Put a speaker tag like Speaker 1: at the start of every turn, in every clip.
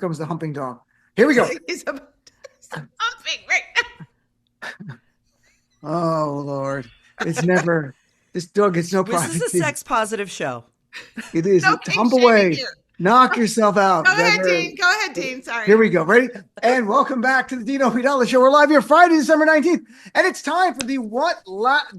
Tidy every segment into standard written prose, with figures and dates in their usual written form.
Speaker 1: comes the humping dog. Here we go.
Speaker 2: He's humping right now.
Speaker 1: Oh, Lord. It's never, this dog gets no privacy.
Speaker 3: This is a sex positive show.
Speaker 1: It is.
Speaker 2: No
Speaker 1: Hump away.
Speaker 2: here.
Speaker 1: Knock yourself out.
Speaker 2: Go ahead, Dean. Go ahead, Dean. Sorry.
Speaker 1: Here we go. Ready? And welcome back to the Dean Obeidallah Show. We're live here Friday, December 19th. And it's time for the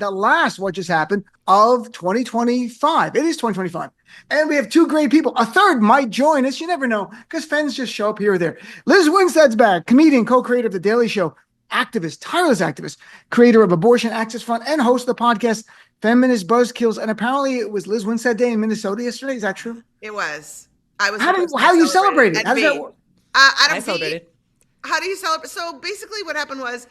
Speaker 1: last what just happened of 2025. It is 2025. And we have two great people. A third might join us. You never know, because fans just show up here or there. Lizz Winstead's back, comedian, co-creator of The Daily Show, activist, tireless activist, creator of Abortion Access Fund, and host of the podcast Feminist Buzzkills. And apparently it was Lizz Winstead Day in Minnesota yesterday. Is that true?
Speaker 2: It was. I was.
Speaker 1: How you celebrated? How does that work?
Speaker 3: I celebrated.
Speaker 2: How do you celebrate? So basically what happened was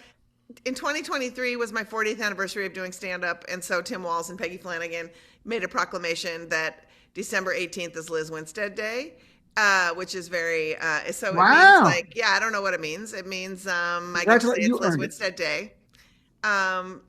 Speaker 2: in 2023 was my 40th anniversary of doing stand-up. And so Tim Walz and Peggy Flanagan made a proclamation that December 18th is Lizz Winstead Day. Which is very, so it means like, yeah, I don't know what it means. It means, I guess it's Lizz Winstead Day.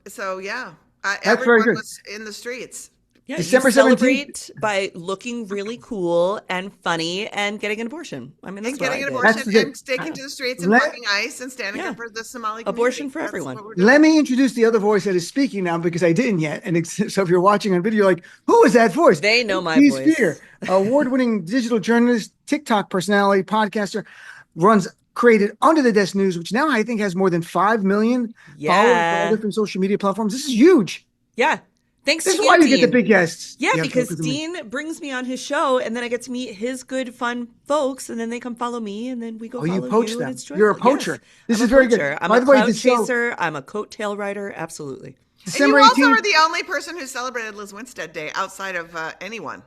Speaker 2: So yeah, everyone was in the streets.
Speaker 3: Yeah,
Speaker 1: December
Speaker 3: you celebrate
Speaker 1: 17th.
Speaker 3: by looking really cool and funny and getting an abortion. I mean, that's
Speaker 2: and getting an
Speaker 3: what I did.
Speaker 2: abortion and taking to the streets and breaking ice and standing up for the Somali community.
Speaker 3: Abortion for everyone.
Speaker 1: Let me introduce the other voice that is speaking now because I didn't yet. And so if you're watching on video, you're like, who is that voice?
Speaker 3: They know my voice.
Speaker 1: Spehar, award-winning digital journalist, TikTok personality, podcaster, created Under the Desk News, which now I think has more than 5 million followers on all different social media platforms. This is huge.
Speaker 3: Yeah. Thanks
Speaker 1: this
Speaker 3: to
Speaker 1: is why
Speaker 3: you,
Speaker 1: you get the big guests.
Speaker 3: Yeah, because Dean brings me on his show, and then I get to meet his good, fun folks, and then they come follow me, and then we go follow you.
Speaker 1: Poach them. You're a poacher.
Speaker 3: Yes,
Speaker 1: this is very good.
Speaker 3: I'm a cloud chaser. I'm a coattail rider. Absolutely.
Speaker 2: December and you also are the only person who celebrated Lizz Winstead Day outside of anyone.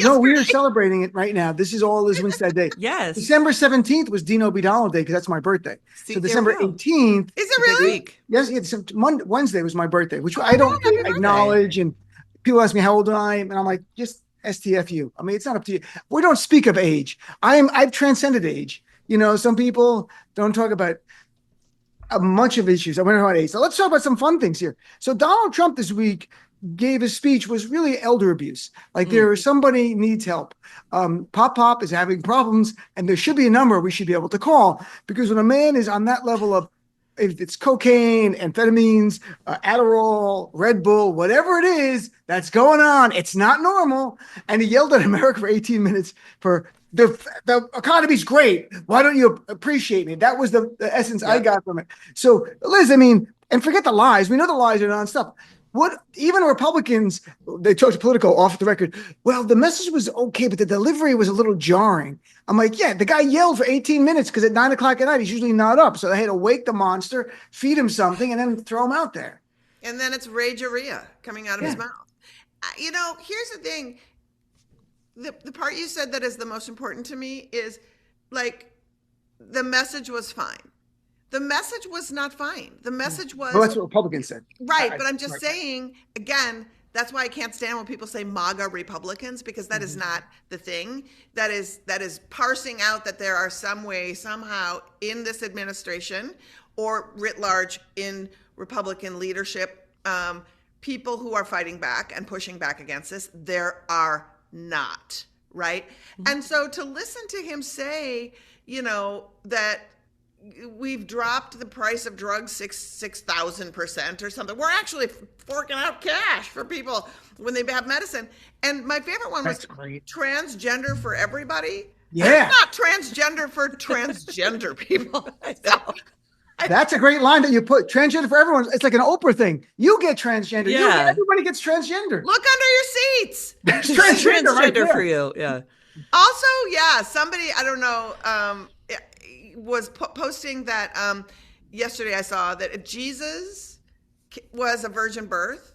Speaker 1: No, we are celebrating it right now. This is all Lizz Winstead Day.
Speaker 3: Yes.
Speaker 1: December 17th was Dean Obeidallah Day because that's my birthday. So December 18th.
Speaker 2: Is it really?
Speaker 1: Yes. Wednesday was my birthday, which I don't acknowledge. And people ask me how old I am, and I'm like, just STFU. I mean, it's not up to you. We don't speak of age. I've transcended age. You know, some people don't talk about a bunch of issues. I went on age. So let's talk about some fun things here. So Donald Trump this week gave a speech was really elder abuse. Like somebody needs help. Pop is having problems, and there should be a number we should be able to call, because when a man is on that level of, if it's cocaine, amphetamines, Adderall, Red Bull, whatever it is that's going on, it's not normal. And he yelled at America for 18 minutes for the economy's great. Why don't you appreciate me? That was the essence I got from it. So Liz, I mean, and forget the lies. We know the lies are nonstop. Even Republicans, they talked political off the record. Well, the message was okay, but the delivery was a little jarring. I'm like, yeah, the guy yelled for 18 minutes because at 9 o'clock at night, he's usually not up. So they had to wake the monster, feed him something, and then throw him out there.
Speaker 2: And then it's rageria coming out of his mouth. You know, here's the thing. The part you said that is the most important to me is, like, the message was fine. The message was not fine. The message was...
Speaker 1: Well, that's what Republicans said.
Speaker 2: Right, but I'm just saying, again, that's why I can't stand when people say MAGA Republicans, because that is not the thing. That is parsing out that there are some way, somehow, in this administration or writ large in Republican leadership, people who are fighting back and pushing back against this. There are not, right? And so to listen to him say, you know, that we've dropped the price of drugs 6,000% or something. We're actually forking out cash for people when they have medicine. And my favorite one was transgender for everybody.
Speaker 1: Yeah.
Speaker 2: Not transgender for transgender people.
Speaker 1: That's a great line that you put. Transgender for everyone. It's like an Oprah thing. You get transgender.
Speaker 3: Yeah.
Speaker 1: Everybody gets transgender.
Speaker 2: Look under your seats.
Speaker 1: There's transgender right
Speaker 3: for you. Yeah.
Speaker 2: Also, yeah, somebody, I don't know, was posting that yesterday I saw that Jesus was a virgin birth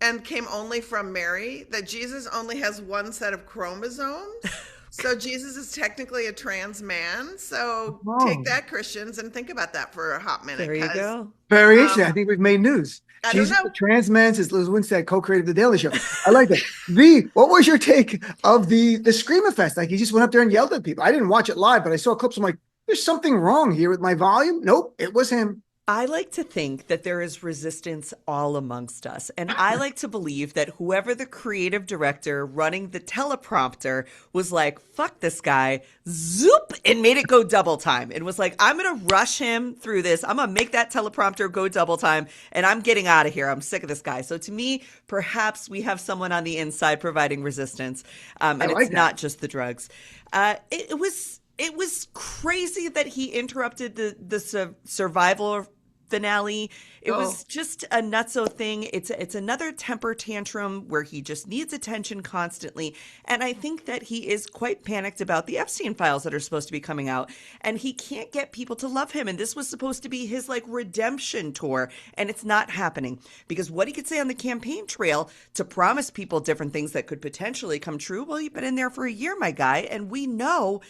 Speaker 2: and came only from Mary, that Jesus only has one set of chromosomes. So Jesus is technically a trans man. So take that, Christians, and think about that for a hot minute.
Speaker 3: There you go.
Speaker 1: Very interesting. I think we've made news.
Speaker 2: Jesus,
Speaker 1: the trans man, says Lizz Winstead, co-created The Daily Show. I like that. What was your take of the Screamer Fest? Like, he just went up there and yelled at people. I didn't watch it live, but I saw clips. I'm like, there's something wrong here with my volume. Nope, it was him.
Speaker 3: I like to think that there is resistance all amongst us. And I like to believe that whoever the creative director running the teleprompter was like, fuck this guy, zoop, and made it go double time. And was like, I'm going to rush him through this. I'm going to make that teleprompter go double time. And I'm getting out of here. I'm sick of this guy. So to me, perhaps we have someone on the inside providing resistance. And it's not just the drugs. It was crazy that he interrupted the Survivor finale. It was just a nutso thing. It's another temper tantrum where he just needs attention constantly. And I think that he is quite panicked about the Epstein files that are supposed to be coming out. And he can't get people to love him. And this was supposed to be his like redemption tour. And it's not happening because what he could say on the campaign trail to promise people different things that could potentially come true. Well, you've been in there for a year, my guy. And we know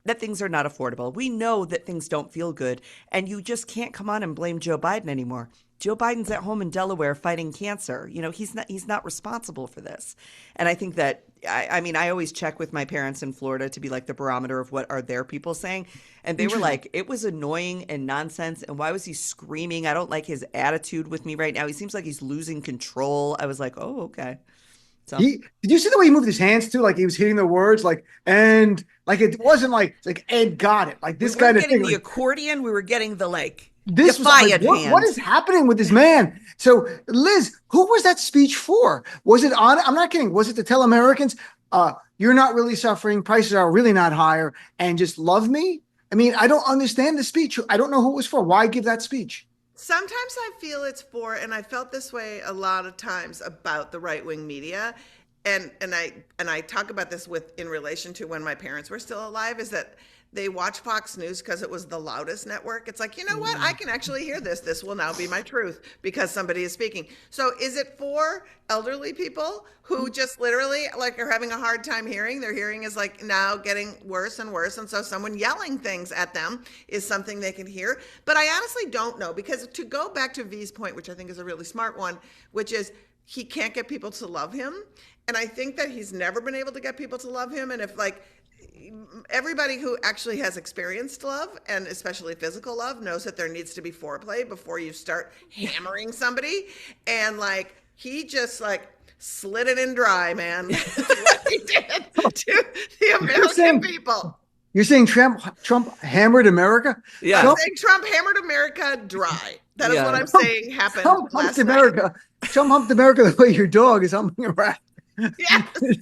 Speaker 3: that things are not affordable. We know that things don't feel good. And you just can't come on and blame Joe Biden anymore. Joe Biden's at home in Delaware fighting cancer. You know, he's not responsible for this. And I think that, I mean, I always check with my parents in Florida to be like the barometer of what are their people saying. And they were like, it was annoying and nonsense. And why was he screaming? I don't like his attitude with me right now. He seems like he's losing control. I was like, oh, okay. So.
Speaker 1: Did you see the way he moved his hands too? Like he was hitting the words, like and like it wasn't like it's like Ed got it. Like this kind of thing.
Speaker 3: We were getting the accordion. We were getting the like
Speaker 1: this
Speaker 3: defiant hands.
Speaker 1: What is happening with this man? So Liz, who was that speech for? Was it on? I'm not kidding. Was it to tell Americans, you're not really suffering, prices are really not higher, and just love me? I mean, I don't understand the speech. I don't know who it was for. Why give that speech?
Speaker 2: Sometimes I feel it's for, and I felt this way a lot of times about the right-wing media, and I talk about this in relation to when my parents were still alive, is that they watch Fox News because it was the loudest network. It's like, you know what? I can actually hear this. This will now be my truth because somebody is speaking. So is it for elderly people who just literally like are having a hard time hearing? Their hearing is like now getting worse and worse. And so someone yelling things at them is something they can hear. But I honestly don't know, because to go back to V's point, which I think is a really smart one, which is he can't get people to love him. And I think that he's never been able to get people to love him. And if like, everybody who actually has experienced love, and especially physical love, knows that there needs to be foreplay before you start hammering somebody. And like, he just like slid it in dry, man. That's what he did to the American people.
Speaker 1: You're saying Trump hammered America?
Speaker 2: Yeah. I'm saying Trump hammered America dry. That is what I'm saying happened last night.
Speaker 1: Trump humped America the way your dog is humping a rat.
Speaker 2: Yes.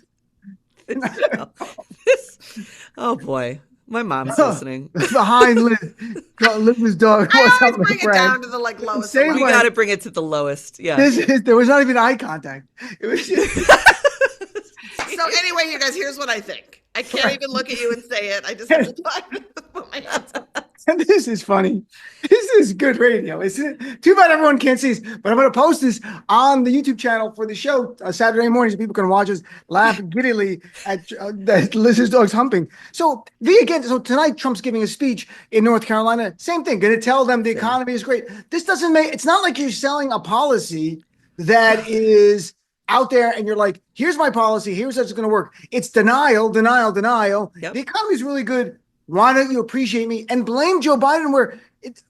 Speaker 3: Oh boy, my mom's listening.
Speaker 1: Behind Liz's dog.
Speaker 2: I always bring it down to the like lowest.
Speaker 3: We got to bring it to the lowest. Yeah.
Speaker 1: There was not even eye contact. It was just...
Speaker 2: So anyway, you guys, here's what I think. I can't even look at you and say it. I just have to put my hands up.
Speaker 1: And this is funny. This is good radio, isn't it? Too bad everyone can't see this, but I'm going to post this on the YouTube channel for the show Saturday mornings. People can watch us laugh giddily at Liz's dog's humping. So tonight Trump's giving a speech in North Carolina. Same thing. Going to tell them the economy is great. This doesn't make. It's not like you're selling a policy that is out there and you're like, here's my policy. Here's how it's going to work. It's denial. Yep. The economy is really good. Why don't you appreciate me and blame Joe Biden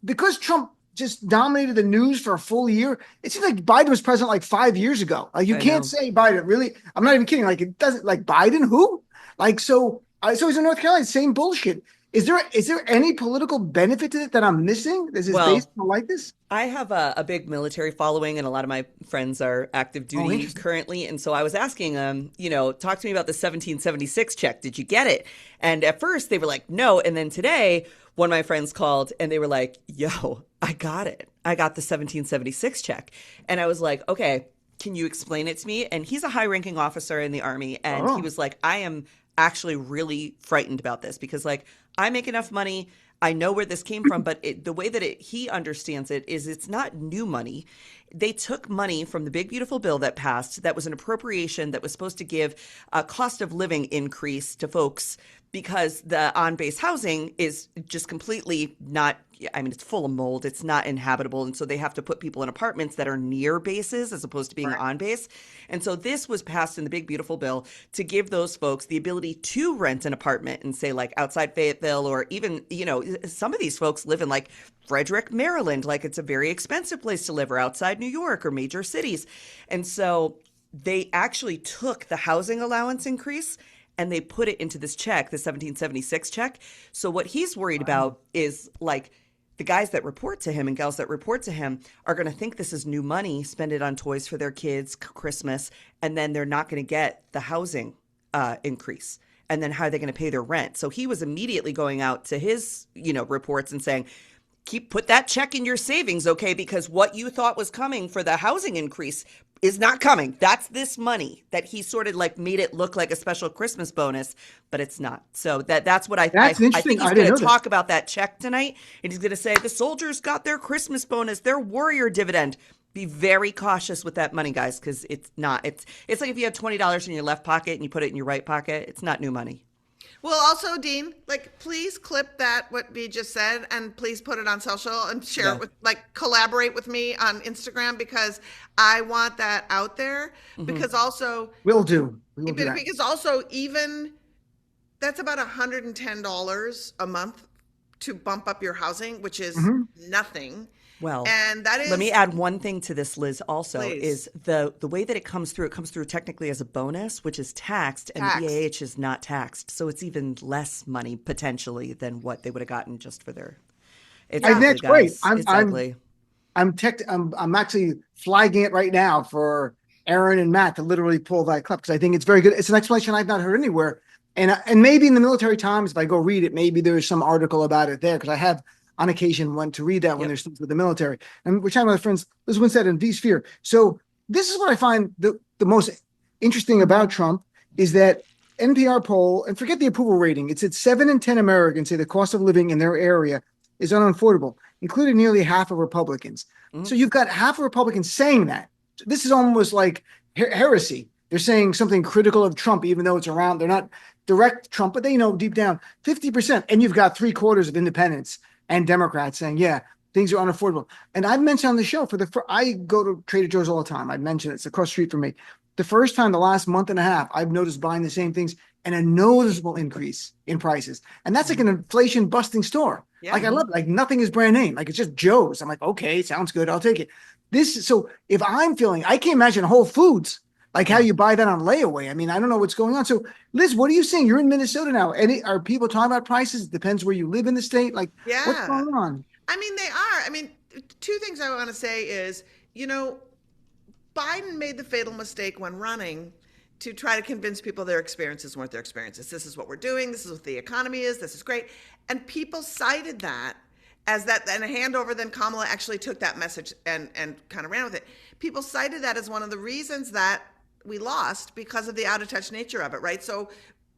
Speaker 1: because Trump just dominated the news for a full year? It seems like Biden was president like 5 years ago. Like you can't say Biden, really. I'm not even kidding. Like it doesn't like Biden. Who? Like so he's in North Carolina. Same bullshit. Is there any political benefit to it that I'm missing? Is it based on like this?
Speaker 3: I have a big military following, and a lot of my friends are active duty currently. And so I was asking them, talk to me about the 1776 check. Did you get it? And at first they were like, no. And then today, one of my friends called and they were like, yo, I got it. I got the 1776 check. And I was like, okay, can you explain it to me? And he's a high-ranking officer in the Army. And he was like, I am actually really frightened about this because like I make enough money. I know where this came from, but the way that he understands it is it's not new money. They took money from the big, beautiful bill that passed that was an appropriation that was supposed to give a cost of living increase to folks because the on-base housing is just completely not, I mean, it's full of mold. It's not inhabitable. And so they have to put people in apartments that are near bases as opposed to being on base. And so this was passed in the big, beautiful bill to give those folks the ability to rent an apartment and say like outside Fayetteville, or even, you know, some of these folks live in like Frederick, Maryland, like it's a very expensive place to live, or outside New York or major cities. And so they actually took the housing allowance increase and they put it into this check, the 1776 check. So what he's worried about is like the guys that report to him and gals that report to him are going to think this is new money, spend it on toys for their kids, Christmas, and then they're not going to get the housing increase. And then how are they going to pay their rent? So he was immediately going out to his, you know, reports and saying, put that check in your savings, okay? Because what you thought was coming for the housing increase is not coming. That's this money that he sort of like made it look like a special Christmas bonus, but it's not. So that's what I think he's going to talk about that check tonight. And he's going to say the soldiers got their Christmas bonus, their warrior dividend. Be very cautious with that money, guys, because it's not. It's like if you have $20 in your left pocket and you put it in your right pocket, it's not new money.
Speaker 2: Well, also, Dean, like, please clip that, what we just said, and please put it on social and share it with, like, collaborate with me on Instagram, because I want that out there. Because also,
Speaker 1: We'll do that.
Speaker 2: Because also, even that's about $110 a month to bump up your housing, which is nothing.
Speaker 3: Well,
Speaker 2: and that is,
Speaker 3: let me add one thing to this, Liz, also,
Speaker 2: please.
Speaker 3: is the way that it comes through technically as a bonus, which is taxed, and the BAH is not taxed. So it's even less money potentially than what they would have gotten just for their. It's ugly,
Speaker 1: that's
Speaker 3: guys.
Speaker 1: great.
Speaker 3: It's ugly.
Speaker 1: I'm actually flagging it right now for Aaron and Matt to literally pull that clip, because I think it's very good. It's an explanation I've not heard anywhere. And maybe in the Military Times, if I go read it, maybe there's some article about it there, because I have on occasion went to read that when there's things with the military. And we're talking about friends, Lizz Winstead and V Sphere. So this is what I find the most interesting about Trump is that NPR poll, and forget the approval rating, it's at 7 in 10 Americans say the cost of living in their area is unaffordable, including nearly half of Republicans. So you've got half of Republicans saying that. This is almost like heresy. They're saying something critical of Trump, even though it's around. They're not direct Trump, but they know deep down 50%. And you've got 3/4 of independents and Democrats saying, yeah, things are unaffordable. And I've mentioned on the show I go to Trader Joe's all the time. I mentioned it's across the street from me. The first time, the last month and a half, I've noticed buying the same things and a noticeable increase in prices. And that's like an inflation busting store. Yeah. Like I love it. Like nothing is brand name. Like it's just Joe's. I'm like, okay, sounds good. I'll take it. So if I'm feeling, I can't imagine Whole Foods, like how you buy that on layaway. I mean, I don't know what's going on. So Liz, what are you seeing? You're in Minnesota now. Are people talking about prices? It depends where you live in the state. Like what's going on?
Speaker 2: I mean, they are. I mean, two things I want to say is, you know, Biden made the fatal mistake when running to try to convince people their experiences weren't their experiences. This is what we're doing. This is what the economy is. This is great. And people cited that as that, and a handover, then Kamala actually took that message and kind of ran with it. People cited that as one of the reasons that we lost, because of the out-of-touch nature of it, right? So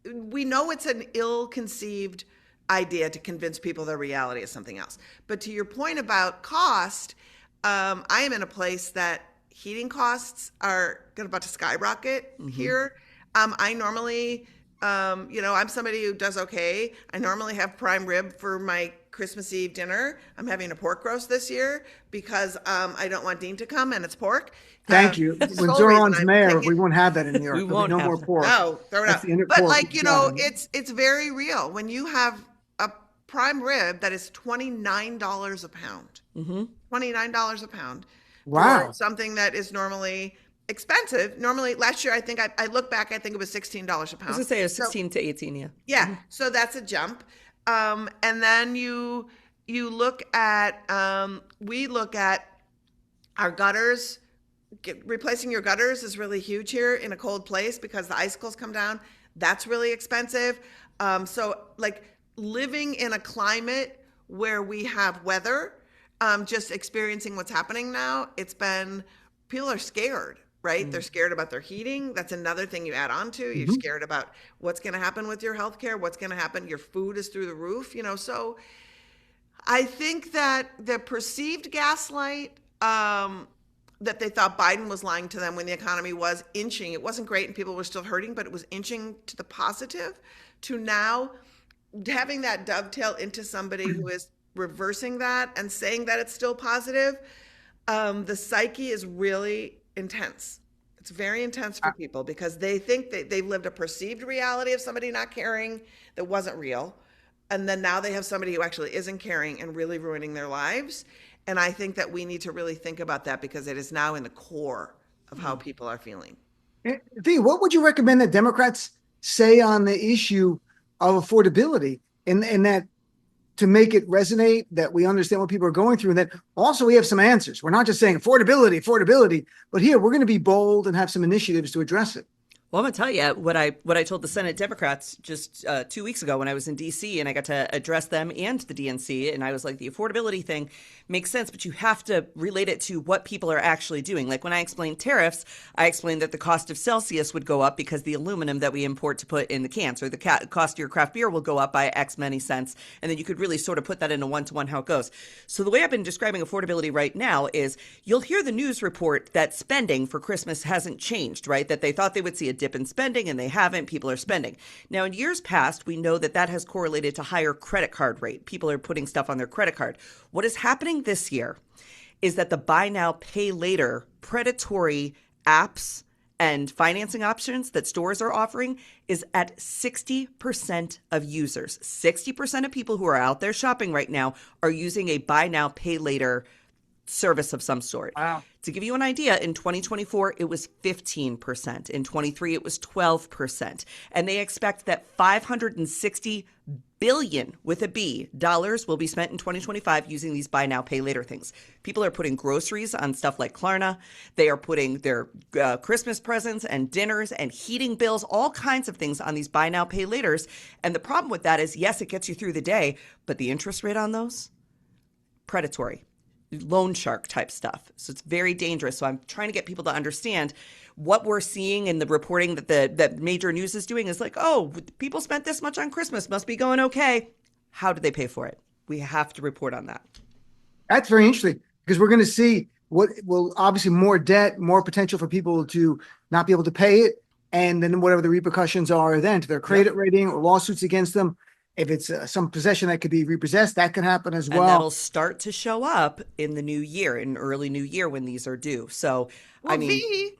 Speaker 2: we know it's an ill-conceived idea to convince people their reality is something else. But to your point about cost, I am in a place that heating costs are about to skyrocket here. I normally, I'm somebody who does okay. I normally have prime rib for my Christmas Eve dinner. I'm having a pork roast this year because I don't want Dean to come, and it's pork.
Speaker 1: Thank you. When Zoran's mayor, we won't have that in New York.
Speaker 3: We won't
Speaker 1: no more pork.
Speaker 2: No, throw it out. But like, it's very real. When you have a prime rib that is $29 a pound, $29 a pound.
Speaker 1: Wow.
Speaker 2: For something that is normally expensive. Normally, last year, I think I look back, I think it was $16 a pound.
Speaker 3: I was going to say it was 16 to 18, yeah.
Speaker 2: Yeah, so that's a jump. And then you look at, we look at our gutters. Replacing your gutters is really huge here in a cold place because the icicles come down. That's really expensive. So like living in a climate where we have weather, just experiencing what's happening now, people are scared, right? They're scared about their heating. That's another thing you add on to. You're scared about what's going to happen with your healthcare, what's going to happen. Your food is through the roof, so I think that the perceived gaslight, that they thought Biden was lying to them when the economy was inching. It wasn't great and people were still hurting, but it was inching to the positive to now having that dovetail into somebody who is reversing that and saying that it's still positive. The psyche is really intense. It's very intense for people because they think that they've lived a perceived reality of somebody not caring that wasn't real. And then now they have somebody who actually isn't caring and really ruining their lives. And I think that we need to really think about that because it is now in the core of how people are feeling.
Speaker 1: V, what would you recommend that Democrats say on the issue of affordability and that to make it resonate, that we understand what people are going through, and that also we have some answers. We're not just saying affordability, but here we're going to be bold and have some initiatives to address it.
Speaker 3: Well, I'm going to tell you what I told the Senate Democrats just 2 weeks ago when I was in D.C. and I got to address them and the DNC. And I was like, the affordability thing makes sense, but you have to relate it to what people are actually doing. Like when I explained tariffs, I explained that the cost of Celsius would go up because the aluminum that we import to put in the cans, or the cost of your craft beer will go up by X many cents. And then you could really sort of put that in a one-to-one how it goes. So the way I've been describing affordability right now is you'll hear the news report that spending for Christmas hasn't changed, right? That they thought they would see a dip in spending and they haven't. People are spending. Now, in years past, we know that has correlated to higher credit card rate. People are putting stuff on their credit card. What is happening this year is that the buy now, pay later predatory apps and financing options that stores are offering is at 60% of users. 60% of people who are out there shopping right now are using a buy now, pay later service of some sort.
Speaker 1: Wow.
Speaker 3: To give you an idea, in 2024, it was 15%. In 23, it was 12%. And they expect that $560 billion with a B dollars will be spent in 2025 using these buy now, pay later things. People are putting groceries on stuff like Klarna. They are putting their Christmas presents and dinners and heating bills, all kinds of things on these buy now, pay laters. And the problem with that is, yes, it gets you through the day, but the interest rate on those, predatory. Loan shark type stuff. So it's very dangerous. So I'm trying to get people to understand what we're seeing in the reporting that major news is doing is like, oh, people spent this much on Christmas, must be going okay. How did they pay for it? We have to report on that.
Speaker 1: That's very interesting because we're going to see what will obviously more debt, more potential for people to not be able to pay it. And then whatever the repercussions are then to their credit rating or lawsuits against them. If it's some possession that could be repossessed, that can happen as well.
Speaker 3: And that'll start to show up in the new year, in early new year when these are due. So,
Speaker 2: well,
Speaker 3: I mean,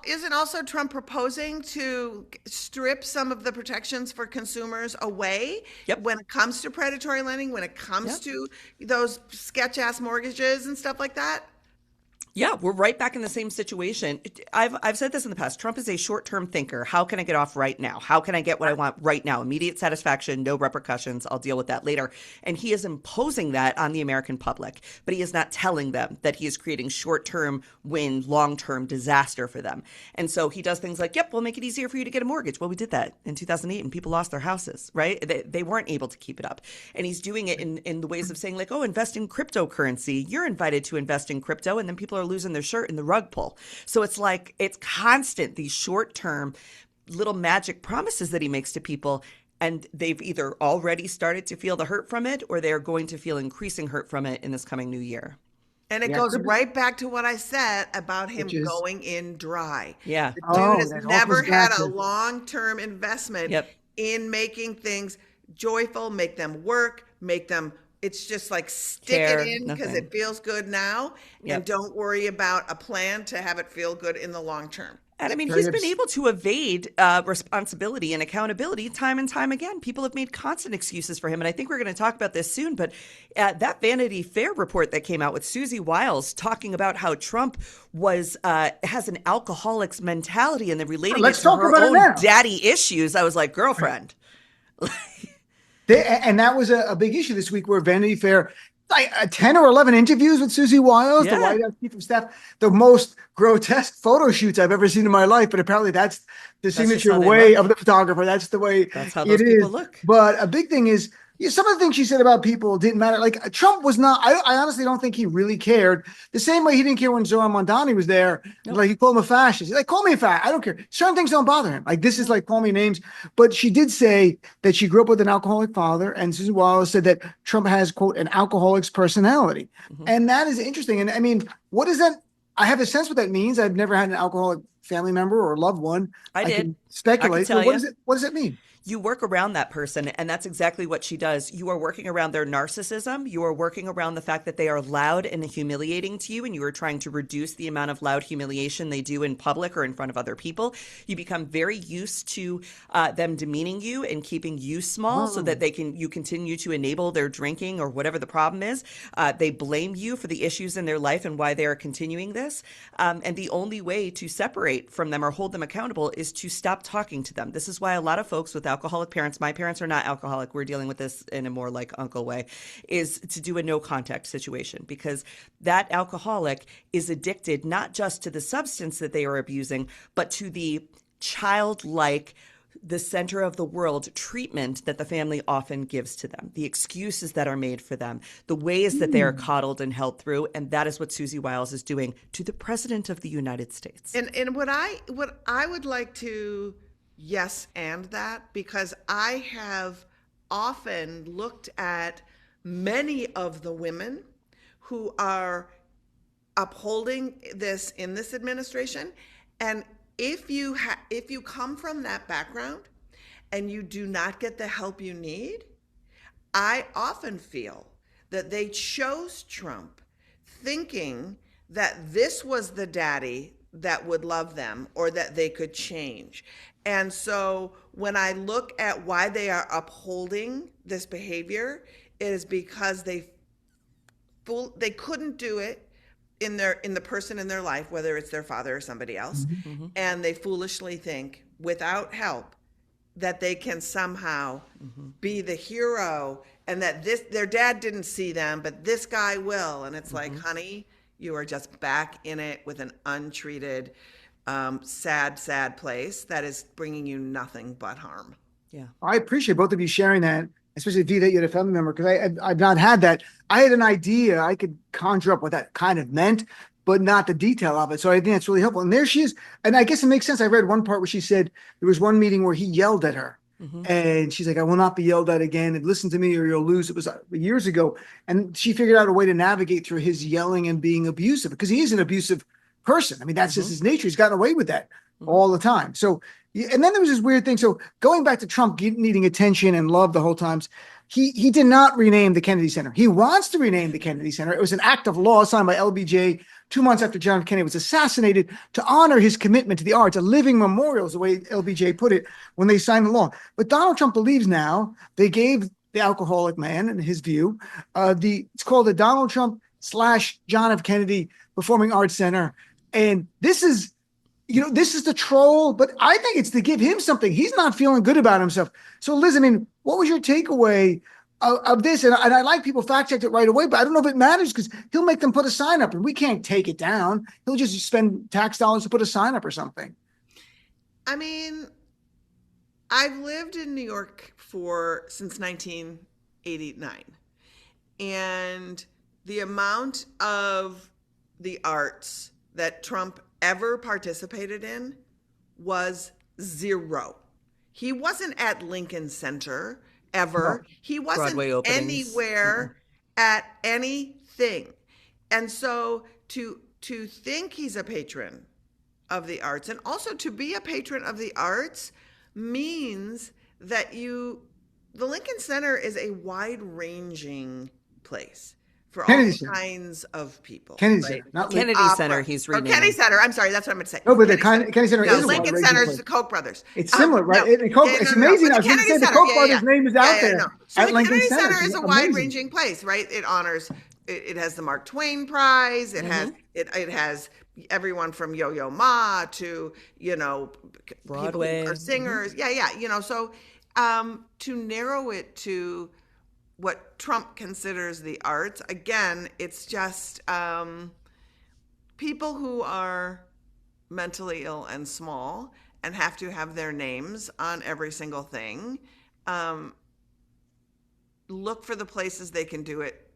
Speaker 2: isn't also Trump proposing to strip some of the protections for consumers away when it comes to predatory lending, when it comes to those sketch-ass mortgages and stuff like that?
Speaker 3: Yeah, we're right back in the same situation. I've said this in the past. Trump is a short-term thinker. How can I get off right now? How can I get what I want right now? Immediate satisfaction, no repercussions. I'll deal with that later. And he is imposing that on the American public, but he is not telling them that he is creating short-term win, long-term disaster for them. And so he does things like, yep, we'll make it easier for you to get a mortgage. Well, we did that in 2008 and people lost their houses, right? They weren't able to keep it up. And he's doing it in the ways of saying like, oh, invest in cryptocurrency. You're invited to invest in crypto. And then people are losing their shirt in the rug pull. So it's like, it's constant, these short-term little magic promises that he makes to people. And they've either already started to feel the hurt from it or they're going to feel increasing hurt from it in this coming new year.
Speaker 2: And it goes right back to what I said about him going in dry.
Speaker 3: Yeah.
Speaker 2: The dude has never had a long-term investment in making things joyful, make them work, make them it's just like stick it in because it feels good now and don't worry about a plan to have it feel good in the long term.
Speaker 3: And I mean, he's been able to evade responsibility and accountability time and time again. People have made constant excuses for him. And I think we're going to talk about this soon. But that Vanity Fair report that came out with Susie Wiles talking about how Trump has an alcoholic's mentality and then relating it to her own daddy issues. I was like, girlfriend.
Speaker 1: And that was a big issue this week where Vanity Fair, like 10 or 11 interviews with Susie Wiles, the White House chief of staff, the most grotesque photo shoots I've ever seen in my life. But apparently that's the signature way of the photographer. That's the way
Speaker 3: that's how those people look.
Speaker 1: But a big thing is, some of the things she said about people didn't matter. Like Trump was not, I honestly don't think he really cared. The same way he didn't care when Zoran Mondani was there. Nope. Like he called him a fascist. He's like, call me a fascist. I don't care. Certain things don't bother him. Like this is like, call me names. But she did say that she grew up with an alcoholic father. And Susan Wallace said that Trump has, quote, an alcoholic's personality. Mm-hmm. And that is interesting. And I mean, what is that? I have a sense what that means. I've never had an alcoholic family member or loved one.
Speaker 3: I did.
Speaker 1: Can speculate.
Speaker 3: I can tell
Speaker 1: what does it mean?
Speaker 3: you work around that person, and that's exactly what she does. You are working around their narcissism. You are working around the fact that they are loud and humiliating to you, and you are trying to reduce the amount of loud humiliation they do in public or in front of other people. You become very used to them demeaning you and keeping you small so that you continue to enable their drinking or whatever the problem is. They blame you for the issues in their life and why they are continuing this. And the only way to separate from them or hold them accountable is to stop talking to them. This is why a lot of folks with alcoholic parents, my parents are not alcoholic, we're dealing with this in a more like uncle way, is to do a no contact situation, because that alcoholic is addicted not just to the substance that they are abusing, but to the childlike, the center of the world treatment that the family often gives to them, the excuses that are made for them, the ways that they are coddled and held through. And that is what Susie Wiles is doing to the President of the United States.
Speaker 2: And what I would like to and that, because I have often looked at many of the women who are upholding this in this administration, and if you come from that background and you do not get the help you need, I often feel that they chose Trump thinking that this was the daddy that would love them or that they could change. And so when I look at why they are upholding this behavior, it is because they couldn't do it in the person in their life, whether it's their father or somebody else, and they foolishly think without help that they can somehow be the hero, and that their dad didn't see them, but this guy will. And it's like, honey, you are just back in it with an untreated, sad place that is bringing you nothing but harm.
Speaker 3: Yeah,
Speaker 1: I appreciate both of you sharing that, especially V, that you had a family member, because I've not had that. I had an idea. I could conjure up what that kind of meant, but not the detail of it. So I think that's really helpful. And there she is. And I guess it makes sense. I read one part where she said there was one meeting where he yelled at her. And she's like, I will not be yelled at again. And listen to me or you'll lose. It was years ago. And she figured out a way to navigate through his yelling and being abusive, because he is an abusive person. I mean, that's just his nature. He's gotten away with that all the time. So, and then there was this weird thing. So going back to Trump needing attention and love the whole times, he did not rename the Kennedy Center. He wants to rename the Kennedy Center. It was an act of law signed by LBJ 2 months after John Kennedy was assassinated to honor his commitment to the arts. A living memorial is the way LBJ put it when they signed the law. But Donald Trump believes now they gave the alcoholic man, in his view, it's called the Donald Trump / John F. Kennedy Performing Arts Center. And this is the troll, but I think it's to give him something. He's not feeling good about himself. So Liz, I mean, what was your takeaway of this? And I like people fact checked it right away, but I don't know if it matters, because he'll make them put a sign up and we can't take it down. He'll just spend tax dollars to put a sign up or something.
Speaker 2: I mean, I've lived in New York since 1989. And the amount of the arts that Trump ever participated in was zero. He wasn't at Lincoln Center ever. No. He wasn't anywhere at anything. And so to think he's a patron of the arts, and also to be a patron of the arts, means that the Lincoln Center is a wide-ranging place for
Speaker 1: Kennedy
Speaker 2: all
Speaker 1: Center.
Speaker 2: Kinds of people.
Speaker 1: Kennedy
Speaker 2: right?
Speaker 1: Center, not
Speaker 3: Kennedy Center. He's renaming.
Speaker 2: Kennedy Center. I'm sorry, that's what I'm going to say.
Speaker 1: No, but Kennedy Center is
Speaker 2: Lincoln Center is the Koch brothers.
Speaker 1: It's similar, right? It's amazing. I was going to say the Koch brothers' name is out there.
Speaker 2: So the Kennedy Center is a wide-ranging place, right? It honors. It has the Mark Twain Prize. It has everyone from Yo-Yo Ma to
Speaker 3: Broadway,
Speaker 2: people or singers. So to narrow it to what Trump considers the arts, again, it's just people who are mentally ill and small and have to have their names on every single thing. Look for the places they can do it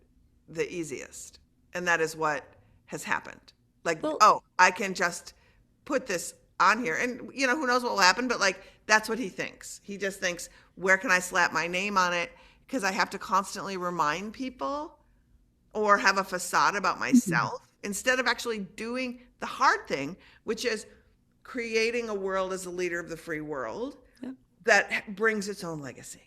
Speaker 2: the easiest. And that is what has happened. I can just put this on here. And, who knows what will happen, but that's what he thinks. He just thinks, where can I slap my name on it? Because I have to constantly remind people or have a facade about myself instead of actually doing the hard thing, which is creating a world as a leader of the free world that brings its own legacy.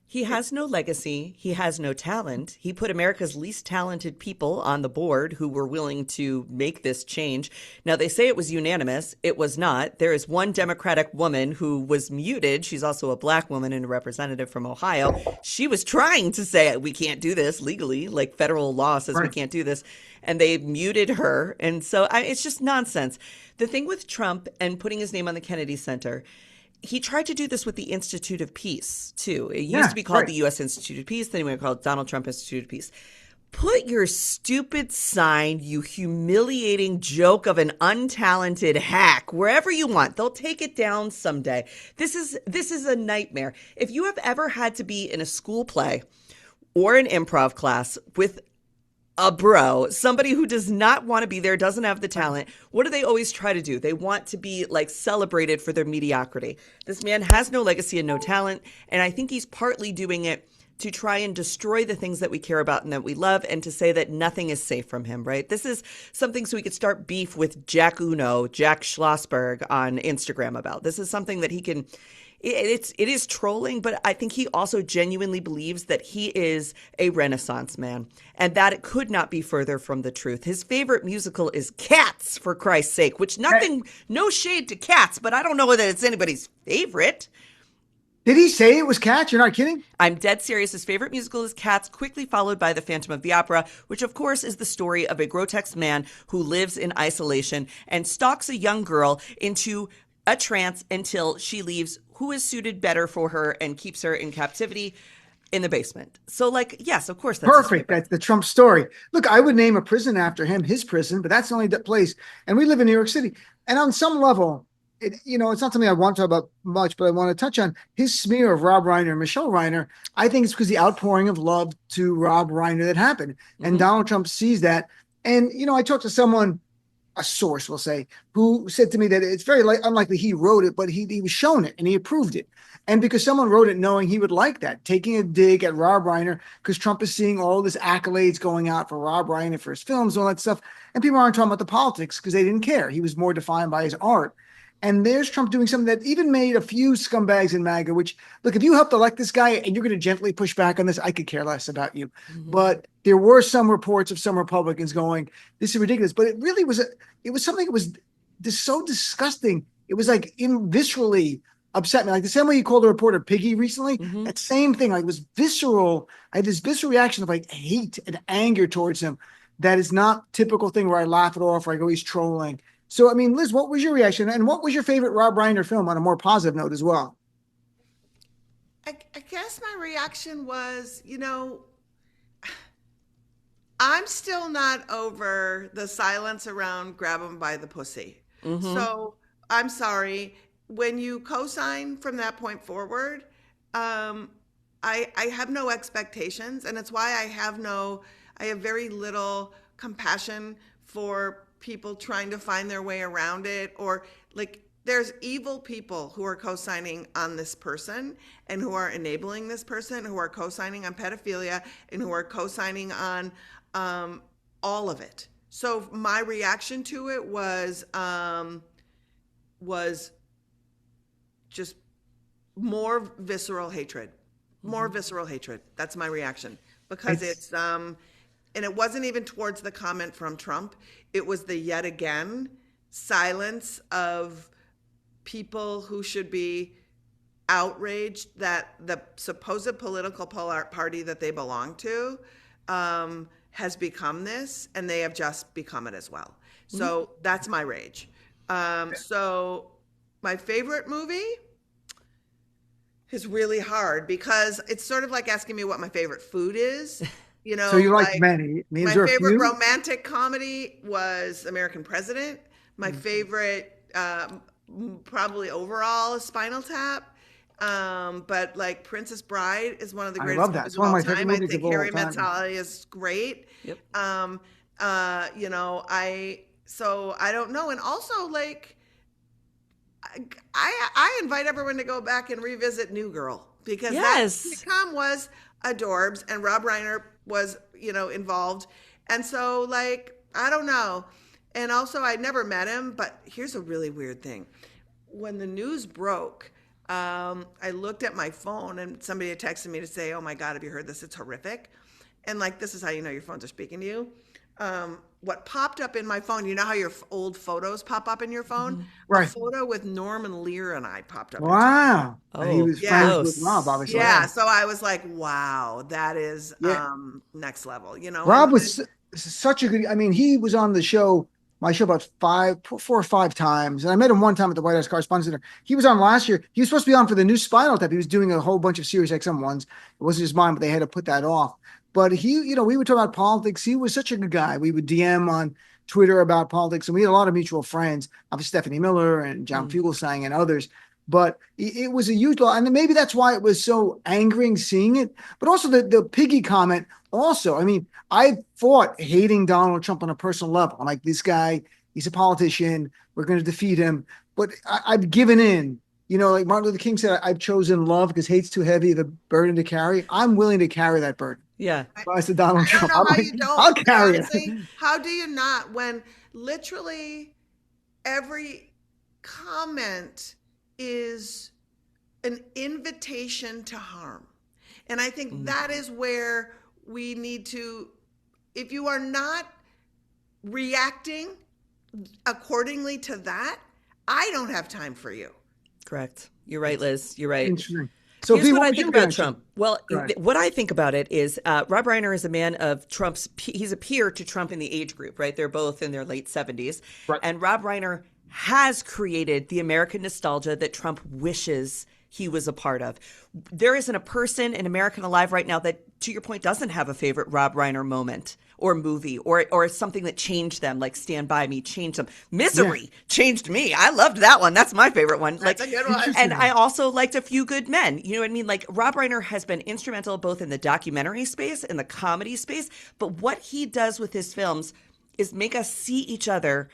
Speaker 3: He has no legacy. He has no talent. He put America's least talented people on the board who were willing to make this change. Now, they say it was unanimous. It was not. There is one Democratic woman who was muted. She's also a black woman and a representative from Ohio. She was trying to say, we can't do this legally, like federal law says we can't do this. And they muted her. And so it's just nonsense. The thing with Trump and putting his name on the Kennedy Center, he tried to do this with the Institute of Peace, too. It used to be called the U.S. Institute of Peace. Then he went called Donald Trump Institute of Peace. Put your stupid sign, you humiliating joke of an untalented hack, wherever you want. They'll take it down someday. This is a nightmare. If you have ever had to be in a school play or an improv class with a bro, somebody who does not want to be there, doesn't have the talent, what do they always try to do? They want to be like celebrated for their mediocrity. This man has no legacy and no talent, and I think he's partly doing it to try and destroy the things that we care about and that we love, and to say that nothing is safe from him, right? This is something so we could start beef with Jack Schlossberg on Instagram about. This is something that he can... It is trolling, but I think he also genuinely believes that he is a Renaissance man, and that it could not be further from the truth. His favorite musical is Cats, for Christ's sake, which no shade to Cats, but I don't know whether it's anybody's favorite.
Speaker 1: Did he say it was Cats? You're not kidding?
Speaker 3: I'm dead serious. His favorite musical is Cats, quickly followed by The Phantom of the Opera, which of course is the story of a grotesque man who lives in isolation and stalks a young girl into a trance until she leaves who is suited better for her and keeps her in captivity in the basement. So, like, yes, of course. That's
Speaker 1: perfect. That's the Trump story. Look, I would name a prison after him, his prison, but that's the only place. And we live in New York City. And on some level, it's not something I want to talk about much, but I want to touch on his smear of Rob Reiner and Michelle Reiner. I think it's because the outpouring of love to Rob Reiner that happened. And Donald Trump sees that. And, I talked to someone, a source, we'll say, who said to me that it's very unlikely he wrote it, but he was shown it and he approved it. And because someone wrote it knowing he would like that, taking a dig at Rob Reiner, because Trump is seeing all this accolades going out for Rob Reiner for his films, all that stuff. And people aren't talking about the politics because they didn't care. He was more defined by his art. And there's Trump doing something that even made a few scumbags in MAGA, which, look, if you helped elect this guy and you're going to gently push back on this, I could care less about you. But there were some reports of some Republicans going, this is ridiculous. But it really was, it was something that was so disgusting. It was like viscerally upset me. Like the same way you called a reporter piggy recently, that same thing, like it was visceral. I had this visceral reaction of like hate and anger towards him. That is not typical thing where I laugh it off or I go, he's trolling. So, I mean, Liz, what was your reaction? And what was your favorite Rob Reiner film on a more positive note as well?
Speaker 2: I guess my reaction was, I'm still not over the silence around grab him by the pussy. So I'm sorry. When you co-sign from that point forward, I have no expectations. And it's why I have very little compassion for people trying to find their way around it, or like there's evil people who are co-signing on this person and who are enabling this person, who are co-signing on pedophilia and who are co-signing on all of it. So my reaction to it was just more visceral hatred. That's my reaction, because it's and it wasn't even towards the comment from Trump. It was the yet again silence of people who should be outraged that the supposed political party that they belong to has become this, and they have just become it as well. So that's my rage. So my favorite movie is really hard because it's sort of like asking me what my favorite food is.
Speaker 1: So you like many.
Speaker 2: My favorite romantic comedy was American President. My favorite, probably overall, is Spinal Tap. But like Princess Bride is one of the greatest movies of all time. I think Harry Met Sally is great.
Speaker 3: Yep.
Speaker 2: I don't know. And also, like, I invite everyone to go back and revisit New Girl, because that sitcom was adorbs, and Rob Reiner was, involved. And so, like, I don't know. And also, I never met him, but here's a really weird thing. When the news broke I looked at my phone and somebody had texted me to say, "Oh my God, have you heard this? It's horrific." And like, this is how you know your phones are speaking to you. What popped up in my phone, you know how your old photos pop up in your phone? A
Speaker 1: Right.
Speaker 2: photo with Norman Lear and I popped up.
Speaker 1: Wow. And he
Speaker 3: Oh,
Speaker 1: was
Speaker 2: Yeah.
Speaker 1: friends with Rob, obviously.
Speaker 2: Yeah. So I was like, wow, that is
Speaker 1: Yeah.
Speaker 2: next level, you know?
Speaker 1: Rob was such a good. I mean, he was on the show, my show, about 4 or 5 times, and I met him one time at the White House Correspondents' Dinner. He was on last year. He was supposed to be on for the new Spinal Tap. He was doing a whole bunch of SiriusXM ones. It wasn't his mine, but they had to put that off. But he, we would talk about politics. He was such a good guy. We would DM on Twitter about politics, and we had a lot of mutual friends. Obviously, Stephanie Miller and John Fugelsang and others. But it was a huge law, and maybe that's why it was so angering seeing it. But also the piggy comment. Also, I mean, I fought hating Donald Trump on a personal level. I'm like, this guy, he's a politician. We're going to defeat him. But I've given in. Like Martin Luther King said, I've chosen love because hate's too heavy of a burden to carry. I'm willing to carry that burden.
Speaker 3: Yeah.
Speaker 1: I said Donald Trump.
Speaker 2: I don't know how you don't.
Speaker 1: I'll carry
Speaker 2: Honestly,
Speaker 1: it.
Speaker 2: how do you not, when literally every comment is an invitation to harm? And I think that is where we need to, if you are not reacting accordingly to that, I don't have time for you.
Speaker 3: Correct. You're right, Liz. You're right.
Speaker 1: Interesting. So
Speaker 3: here's
Speaker 1: Pete,
Speaker 3: what I
Speaker 1: was
Speaker 3: think
Speaker 1: your
Speaker 3: about
Speaker 1: reaction?
Speaker 3: Trump. Well, what I think about it is Rob Reiner is a man of Trump's. He's a peer to Trump in the age group, right? They're both in their late 70s.
Speaker 1: Right.
Speaker 3: And Rob Reiner has created the American nostalgia that Trump wishes he was a part of. There isn't a person in America alive right now that, to your point, doesn't have a favorite Rob Reiner moment or movie or something that changed them, like Stand By Me changed them. Misery changed me. I loved that one. That's my favorite one.
Speaker 2: That's a good one.
Speaker 3: And I also liked A Few Good Men. You know what I mean? Like, Rob Reiner has been instrumental both in the documentary space and the comedy space. But what he does with his films is make us see each other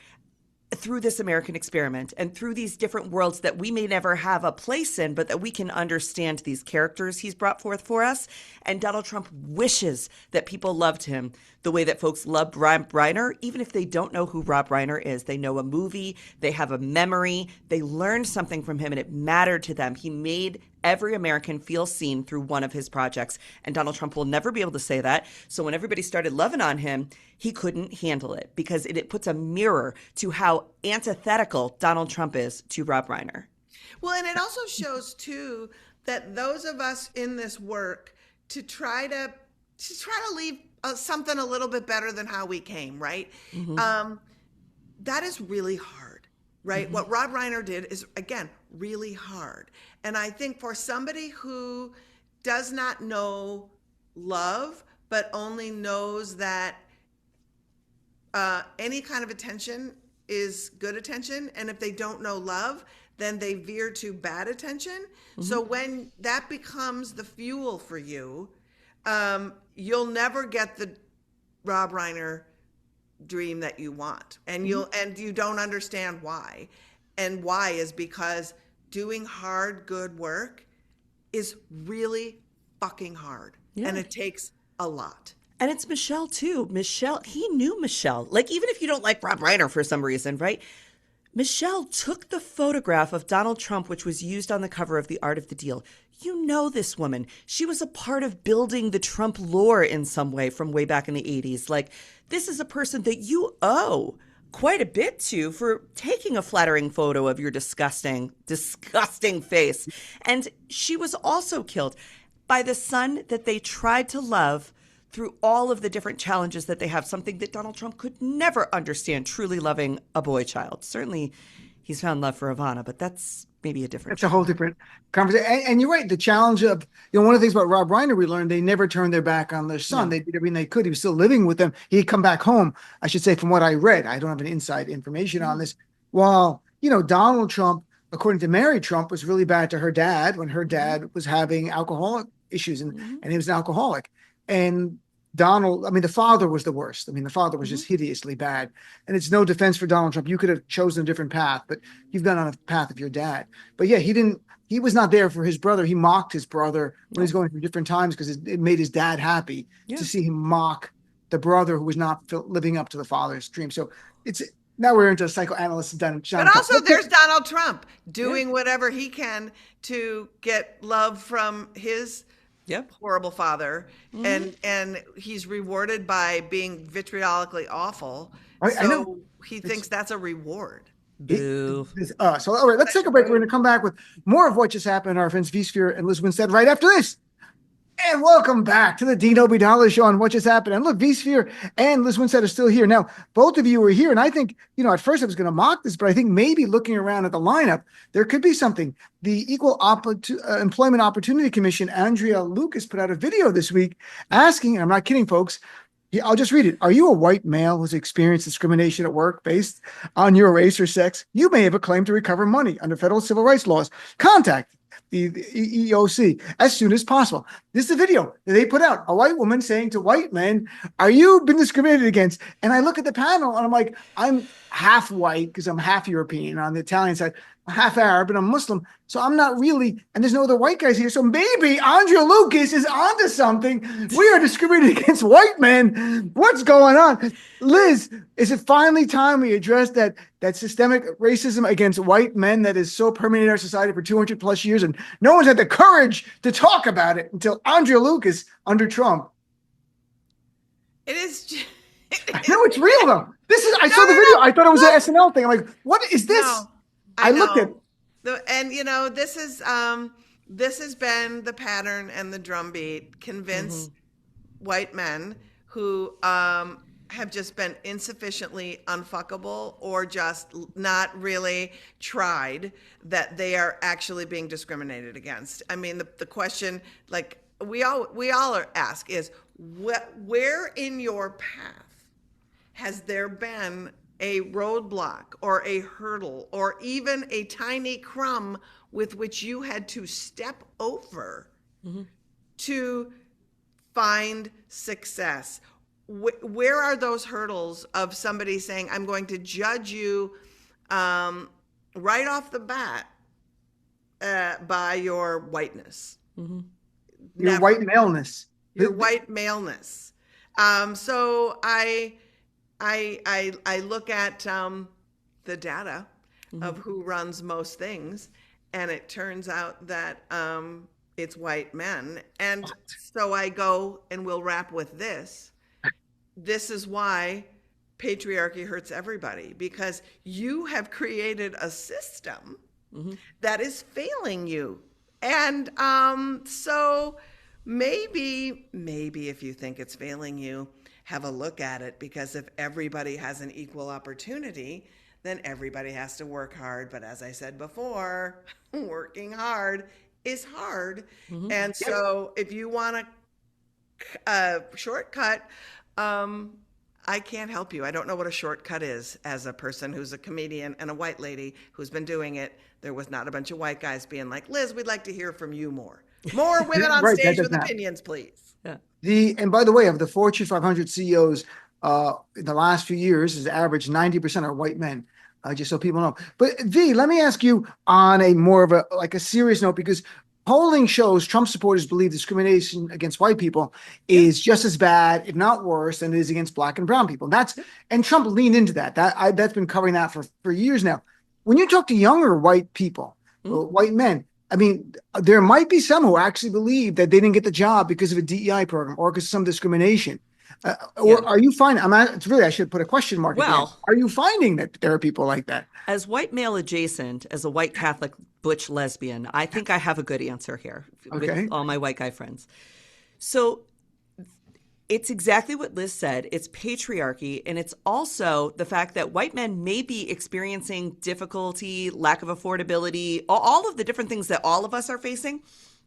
Speaker 3: through this American experiment and through these different worlds that we may never have a place in, but that we can understand these characters he's brought forth for us. And Donald Trump wishes that people loved him the way that folks loved Rob Reiner, even if they don't know who Rob Reiner is. They know a movie, they have a memory, they learned something from him, and it mattered to them. He made every American feel seen through one of his projects. And Donald Trump will never be able to say that. So when everybody started loving on him, he couldn't handle it because it puts a mirror to how antithetical Donald Trump is to Rob Reiner.
Speaker 2: Well, and it also shows too that those of us in this work to try to leave something a little bit better than how we came, right? That is really hard, right? What Rob Reiner did is, again, really hard. And I think for somebody who does not know love, but only knows that any kind of attention is good attention, and if they don't know love, then they veer to bad attention. So when that becomes the fuel for you, you'll never get the Rob Reiner dream that you want, and you don't understand why. And why is because doing hard, good work is really fucking hard, and it takes a lot.
Speaker 3: And it's Michelle, too. Michelle, he knew Michelle. Like, even if you don't like Rob Reiner for some reason, right? Michelle took the photograph of Donald Trump, which was used on the cover of The Art of the Deal. You know this woman. She was a part of building the Trump lore in some way from way back in the 80s. Like, this is a person that you owe quite a bit to for taking a flattering photo of your disgusting, disgusting face. And she was also killed by the son that they tried to love through all of the different challenges that they have, something that Donald Trump could never understand, truly loving a boy child. Certainly, he's found love for Ivana, but that's maybe a different.
Speaker 1: It's a whole different conversation. And you're right. The challenge of, one of the things about Rob Reiner we learned, they never turned their back on their son. They did everything they could. He was still living with them. He'd come back home, I should say, from what I read. I don't have an inside information on this. While, Donald Trump, according to Mary Trump, was really bad to her dad when her dad was having alcoholic issues and he was an alcoholic. And Donald, the father was the worst. The father was just hideously bad. And it's no defense for Donald Trump. You could have chosen a different path, but you've gone on a path of your dad. But yeah, he was not there for his brother. He mocked his brother when he was going through different times because it made his dad happy to see him mock the brother who was not living up to the father's dream. So now we're into psychoanalyst and John.
Speaker 2: But also there's Donald Trump doing whatever he can to get love from his horrible father. And he's rewarded by being vitriolically awful.
Speaker 1: Right, I know.
Speaker 2: He thinks that's a reward.
Speaker 3: Boo.
Speaker 1: So, all right, let's take a break. We're going to come back with more of what just happened. Our friends vSphere and Lizz Winstead right after this. And welcome back to the Dean Obeidallah Show on What Just Happened. And look, vSphere and Lizz Winstead are still here. Now, both of you are here. And I think, at first I was going to mock this, but I think maybe looking around at the lineup, there could be something. The Equal Employment Opportunity Commission, Andrea Lucas, put out a video this week asking, and I'm not kidding, folks, I'll just read it. Are you a white male who's experienced discrimination at work based on your race or sex? You may have a claim to recover money under federal civil rights laws. Contact the EEOC as soon as possible. This is a video that they put out. A white woman saying to white men, are you been discriminated against? And I look at the panel and I'm like, I'm half white because I'm half European on the Italian side, half Arab, and I'm Muslim. So I'm not really, and there's no other white guys here. So maybe Andrea Lucas is onto something. We are discriminating against white men. What's going on? Liz, is it finally time we address that systemic racism against white men that is so permeated in our society for 200 plus years? And no one's had the courage to talk about it until Andrea Lucas under Trump.
Speaker 2: It is.
Speaker 1: No, it's real though. I saw the video. I thought it was an SNL thing. I'm like, what is this?
Speaker 2: No.
Speaker 1: I looked at
Speaker 2: this has been the pattern and the drumbeat. Convince white men who have just been insufficiently unfuckable or just not really tried that they are actually being discriminated against. I mean, the question, like we all ask, is where in your path has there been a roadblock or a hurdle or even a tiny crumb with which you had to step over to find success? Where are those hurdles of somebody saying, I'm going to judge you right off the bat by your whiteness?
Speaker 1: Your white maleness.
Speaker 2: Your white maleness. So I look at the data of who runs most things, and it turns out that it's white men. And so I go and we'll wrap with this. This is why patriarchy hurts everybody, because you have created a system that is failing you. And so maybe if you think it's failing you, have a look at it, because if everybody has an equal opportunity, then everybody has to work hard. But as I said before, working hard is hard. And so if you want a shortcut, I can't help you. I don't know what a shortcut is as a person who's a comedian and a white lady who's been doing it. There was not a bunch of white guys being like, Liz, we'd like to hear from you more. More women on stage with opinions, please.
Speaker 3: Yeah.
Speaker 1: And by the way, of the Fortune 500 CEOs in the last few years, is average 90% are white men. Just so people know. But V, let me ask you on a more of a serious note, because polling shows Trump supporters believe discrimination against white people is just as bad, if not worse, than it is against black and brown people. And Trump leaned into that. That's been covering that for years now. When you talk to younger white people, white men, I mean, there might be some who actually believe that they didn't get the job because of a DEI program or because of some discrimination. Or are you finding? I should put a question mark.
Speaker 3: Well,
Speaker 1: are you finding that there are people like that?
Speaker 3: As white male adjacent, as a white Catholic butch lesbian, I think I have a good answer here with all my white guy friends. So it's exactly what Liz said. It's patriarchy, and it's also the fact that white men may be experiencing difficulty, lack of affordability, all of the different things that all of us are facing.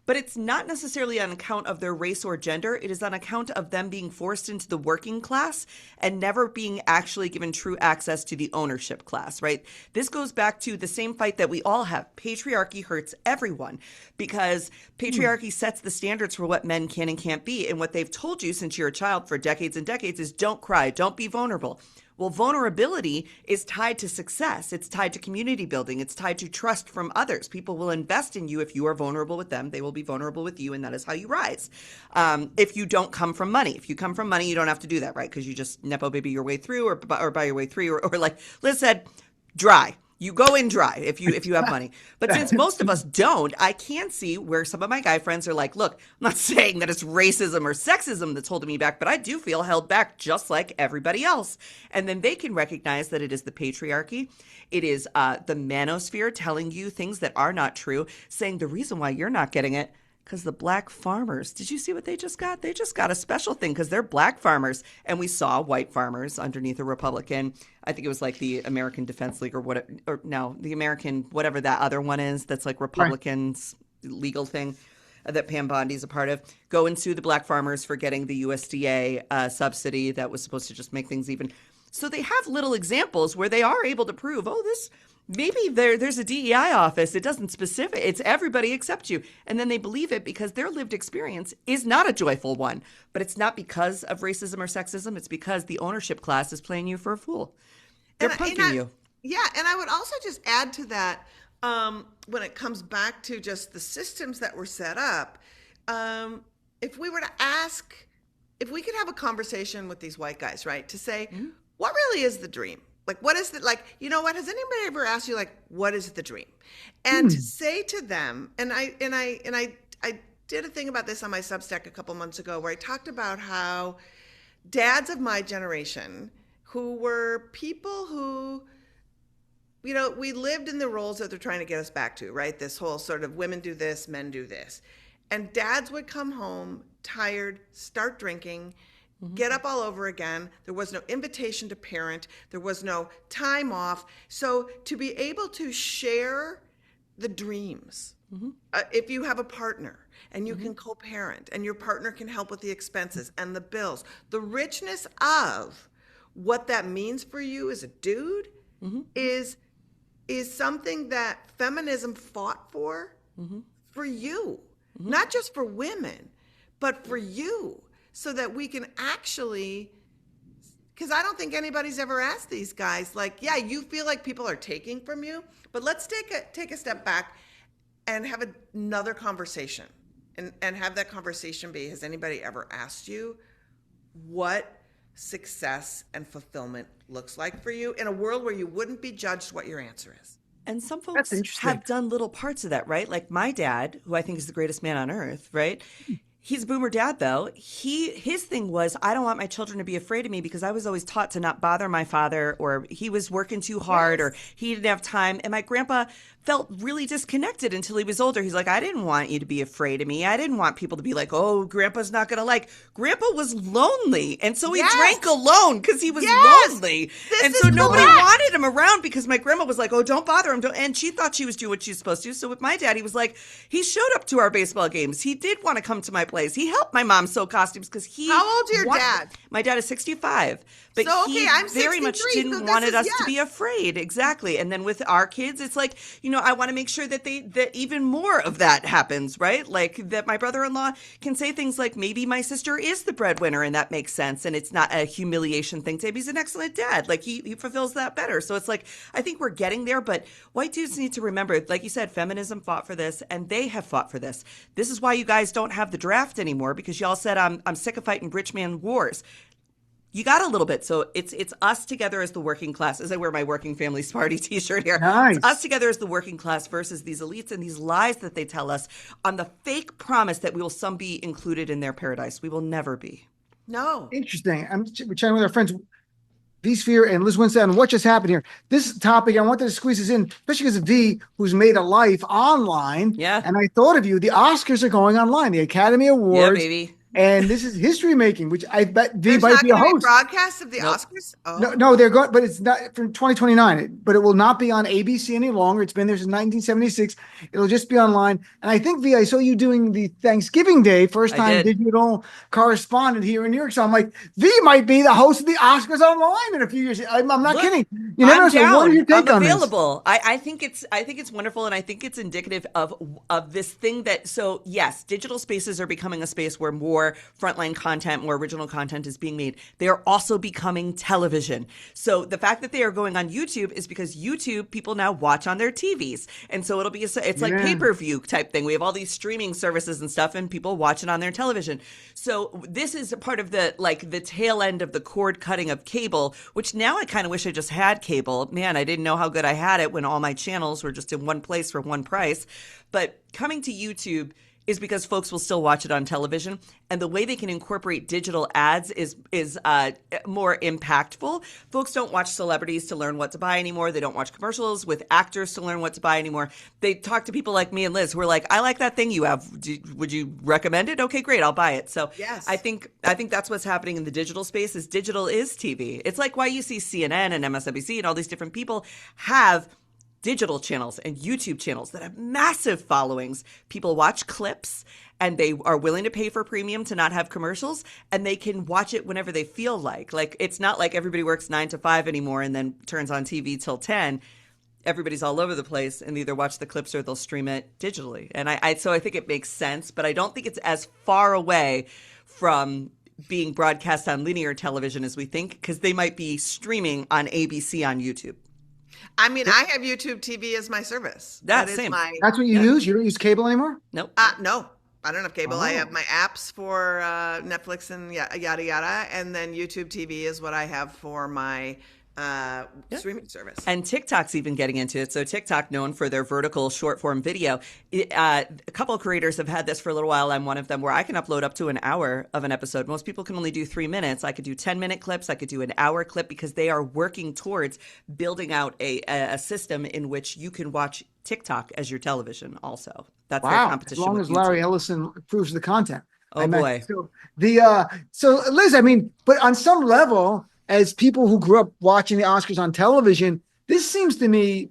Speaker 3: But it's not necessarily on account of their race or gender. It is on account of them being forced into the working class and never being actually given true access to the ownership class, right? This goes back to the same fight that we all have. Patriarchy hurts everyone because patriarchy sets the standards for what men can and can't be. And what they've told you since you're a child for decades and decades is don't cry, don't be vulnerable. Well, vulnerability is tied to success. It's tied to community building. It's tied to trust from others. People will invest in you. If you are vulnerable with them, they will be vulnerable with you, and that is how you rise. If you don't come from money, if you come from money, you don't have to do that, right? Because you just Nepo baby your way through or buy your way through, or like Liz said, dry. You go in dry if you have money. But since most of us don't, I can see where some of my guy friends are like, look, I'm not saying that it's racism or sexism that's holding me back, but I do feel held back just like everybody else. And then they can recognize that it is the patriarchy. It is the manosphere telling you things that are not true, saying the reason why you're not getting it because the black farmers, did you see what they just got? They just got a special thing because they're black farmers. And we saw white farmers underneath a Republican. I think it was like the American Defense League the American, whatever that other one is, that's like Republicans legal thing that Pam Bondi's a part of. Go and sue the black farmers for getting the USDA subsidy that was supposed to just make things even. So they have little examples where they are able to prove, maybe there's a DEI office. It doesn't specify. It's everybody except you. And then they believe it because their lived experience is not a joyful one. But it's not because of racism or sexism. It's because the ownership class is playing you for a fool. They're punking you.
Speaker 2: Yeah, and I would also just add to that, when it comes back to just the systems that were set up, if we could have a conversation with these white guys, right, to say, what really is the dream? Like, what is it? Like, you know what? Has anybody ever asked you, like, what is the dream? And to say to them, and I did a thing about this on my Substack a couple months ago where I talked about how dads of my generation who were people who, we lived in the roles that they're trying to get us back to, right? This whole sort of women do this, men do this. And dads would come home tired, start drinking, get up all over again. There was no invitation to parent. There was no time off. So to be able to share the dreams, if you have a partner and you can co-parent and your partner can help with the expenses and the bills, the richness of what that means for you as a dude is something that feminism fought for you, not just for women, but for you. So that we can actually, because I don't think anybody's ever asked these guys, like, yeah, you feel like people are taking from you, but let's take a step back and have another conversation and have that conversation be, has anybody ever asked you what success and fulfillment looks like for you in a world where you wouldn't be judged what your answer is?
Speaker 3: And some folks have done little parts of that, right? Like my dad, who I think is the greatest man on earth, right? He's a boomer dad, though. His thing was, I don't want my children to be afraid of me because I was always taught to not bother my father, or he was working too hard, or he didn't have time. And my grandpa felt really disconnected until he was older. He's like, I didn't want you to be afraid of me. I didn't want people to be like, oh, grandpa's not going to like. Grandpa was lonely. And so he drank alone because he was lonely. And so nobody wanted him around because my grandma was like, oh, don't bother him. And she thought she was doing what she was supposed to. So with my dad, he was like, he showed up to our baseball games. He did want to come to my place. He helped my mom sew costumes because he.
Speaker 2: How old's your dad?
Speaker 3: My dad is 65. But
Speaker 2: so,
Speaker 3: he
Speaker 2: I'm
Speaker 3: very much didn't wanted us to be afraid. Exactly. And then with our kids, it's like, I want to make sure that that even more of that happens, right? Like that my brother-in-law can say things like, maybe my sister is the breadwinner and that makes sense. And it's not a humiliation thing. Maybe he's an excellent dad. Like he fulfills that better. So it's like, I think we're getting there, but white dudes need to remember, like you said, feminism fought for this and they have fought for this. This is why you guys don't have the draft anymore, because y'all said, I'm sick of fighting rich man wars. You got a little bit. So it's us together as the working class. As I wear my Working Families Party t-shirt here.
Speaker 1: Nice.
Speaker 3: It's us together as the working class versus these elites and these lies that they tell us on the fake promise that we will some be included in their paradise. We will never be.
Speaker 2: No.
Speaker 1: Interesting. We're chatting with our friends, V Sphere and Lizz Winstead, on what just happened here. This topic, I wanted to squeeze this in, especially because of V, who's made a life online.
Speaker 3: Yeah.
Speaker 1: And I thought of you. The Oscars are going online, the Academy Awards.
Speaker 3: Yeah, baby.
Speaker 1: And this is history making, which I bet V
Speaker 2: There's
Speaker 1: might
Speaker 2: not
Speaker 1: be a
Speaker 2: gonna
Speaker 1: host.
Speaker 2: Broadcast of the Oscars? Oh.
Speaker 1: No, they're going, but it's not from 2029. But it will not be on ABC any longer. It's been there since 1976. It'll just be online. And I think, V, I saw you doing the Thanksgiving Day, first time digital correspondent here in New York. So I'm like, V might be the host of the Oscars online in a few years. I'm not kidding. You never know. So what are your take on this?
Speaker 3: I'm available. I think it's wonderful, and I think it's indicative of this thing that. So yes, digital spaces are becoming a space where more more frontline content, more original content is being made. They are also becoming television. So the fact that they are going on YouTube is because YouTube people now watch on their TVs. And so it's like pay-per-view type thing. We have all these streaming services and stuff, and people watch it on their television. So this is a part of the tail end of the cord cutting of cable, which now I kind of wish I just had cable. Man, I didn't know how good I had it when all my channels were just in one place for one price. But coming to YouTube is because folks will still watch it on television, and the way they can incorporate digital ads is more impactful. Folks don't watch celebrities to learn what to buy anymore. They don't watch commercials with actors to learn what to buy anymore. They talk to people like me and Liz who are like, I like that thing you have. Would you recommend it? Okay, great, I'll buy it. So yes. I think that's what's happening in the digital space. Is digital is TV. It's like why you see CNN and MSNBC and all these different people have digital channels and YouTube channels that have massive followings. People watch clips and they are willing to pay for premium to not have commercials, and they can watch it whenever they feel like. Like, it's not like everybody works 9 to 5 anymore and then turns on TV till 10. Everybody's all over the place and either watch the clips or they'll stream it digitally. And so I think it makes sense, but I don't think it's as far away from being broadcast on linear television as we think, because they might be streaming on ABC on YouTube.
Speaker 2: I mean, I have YouTube TV as my service.
Speaker 3: That's same.
Speaker 1: That's what you use? You don't use cable anymore?
Speaker 3: Nope.
Speaker 2: No, I don't have cable. I have my apps for Netflix and yada, yada. And then YouTube TV is what I have for my streaming service.
Speaker 3: And TikTok's even getting into it. So TikTok, known for their vertical short form video, a couple of creators have had this for a little while. I'm one of them, where I can upload up to an hour of an episode. Most people can only do 3 minutes. I could do 10-minute clips. I could do an hour clip, because they are working towards building out a system in which you can watch TikTok as your television also. That's their competition.
Speaker 1: As long as Larry Ellison approves the content.
Speaker 3: Oh, boy.
Speaker 1: So Liz, I mean, but on some level, as people who grew up watching the Oscars on television, this seems to me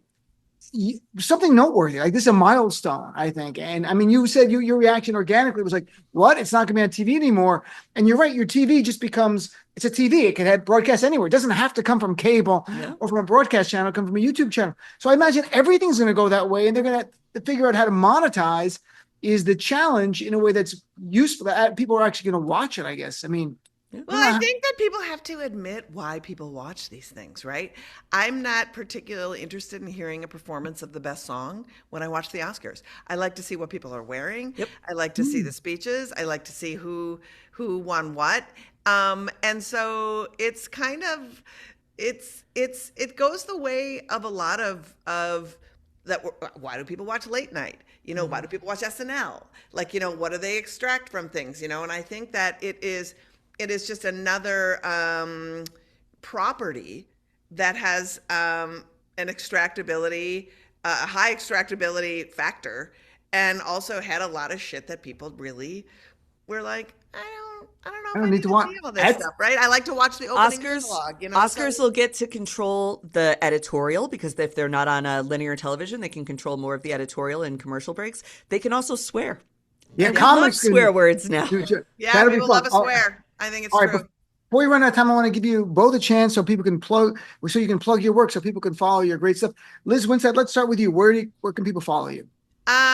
Speaker 1: something noteworthy. Like, this is a milestone, I think. And I mean, you said your reaction organically was like, what? It's not going to be on TV anymore. And you're right. Your TV just becomes, it's a TV. It can have broadcast anywhere. It doesn't have to come from cable or from a broadcast channel, come from a YouTube channel. So I imagine everything's going to go that way, and they're going to figure out how to monetize is the challenge in a way that's useful, that people are actually going to watch it, I guess. I mean,
Speaker 2: well, I think that people have to admit why people watch these things, right? I'm not particularly interested in hearing a performance of the best song when I watch the Oscars. I like to see what people are wearing. Yep. I like to see the speeches. I like to see who won what. And so it's kind of, it goes the way of a lot of that. Why do people watch late night? You know, why do people watch SNL? Like, you know, what do they extract from things? You know, and I think that it is just another property that has an extractability, a high extractability factor, and also had a lot of shit that people really were like, I don't know if I need to watch all this stuff, right? I like to watch the opening monologue. You know,
Speaker 3: Oscars will get to control the editorial, because if they're not on a linear television, they can control more of the editorial and commercial breaks. They can also swear.
Speaker 1: Yeah,
Speaker 3: and comics swear words now.
Speaker 2: Yeah, people love a swear. I think it's true.
Speaker 1: Before we run out of time, I want to give you both a chance so people can plug your work, so people can follow your great stuff. Lizz Winstead, let's start with you. Where can people follow you?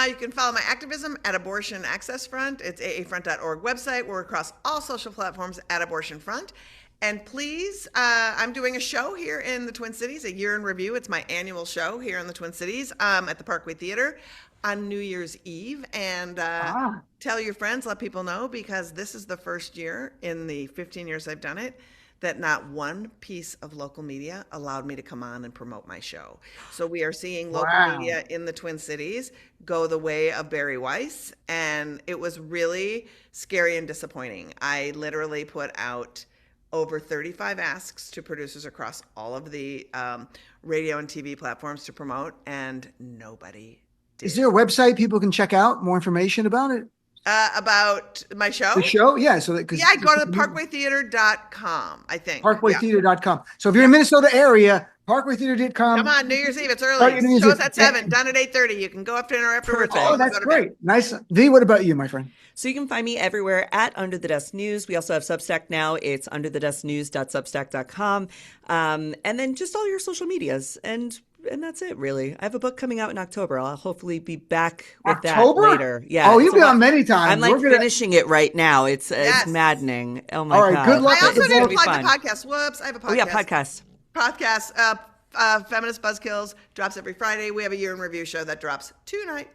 Speaker 2: You can follow my activism at Abortion Access Front. It's aafront.org website. We're across all social platforms at Abortion Front. And please, I'm doing a show here in the Twin Cities, a year in review. It's my annual show here in the Twin Cities at the Parkway Theater on New Year's Eve. And tell your friends, let people know, because this is the first year in the 15 years I've done it that not one piece of local media allowed me to come on and promote my show. So we are seeing local media in the Twin Cities go the way of Barry Weiss, and it was really scary and disappointing. I literally put out over 35 asks to producers across all of the radio and TV platforms to promote, and nobody did.
Speaker 1: Is there a website people can check out more information about it?
Speaker 2: About my show?
Speaker 1: The show? Yeah. So that,
Speaker 2: I go to parkwaytheater.com, I think.
Speaker 1: Parkwaytheater.com. So if you're in Minnesota area, parkwaytheater.com.
Speaker 2: Come on, New Year's Eve. It's early. Show's at 7, done at 8:30. You can go after dinner afterwards.
Speaker 1: Oh, that's great. Nice. V, what about you, my friend?
Speaker 3: So you can find me everywhere at Under the Desk News. We also have Substack now. It's underthedesknews.substack.com. And then just all your social medias. And that's it, really. I have a book coming out in October. I'll hopefully be back with
Speaker 1: October?
Speaker 3: that later. Yeah.
Speaker 1: Oh,
Speaker 3: it's
Speaker 1: you'll
Speaker 3: a
Speaker 1: be
Speaker 3: lot-
Speaker 1: on many times.
Speaker 3: I'm like
Speaker 1: We're gonna-
Speaker 3: finishing it right now. It's
Speaker 2: Yes.
Speaker 3: maddening. Oh my
Speaker 1: All right,
Speaker 3: God.
Speaker 1: good luck
Speaker 2: I
Speaker 1: with
Speaker 2: also
Speaker 1: the
Speaker 2: didn't
Speaker 1: book.
Speaker 3: Be
Speaker 2: plug
Speaker 3: fun.
Speaker 2: the podcast. Whoops, I have a podcast.
Speaker 3: Oh yeah, podcast.
Speaker 2: Feminist Buzzkills drops every Friday. We have a year in review show that drops tonight.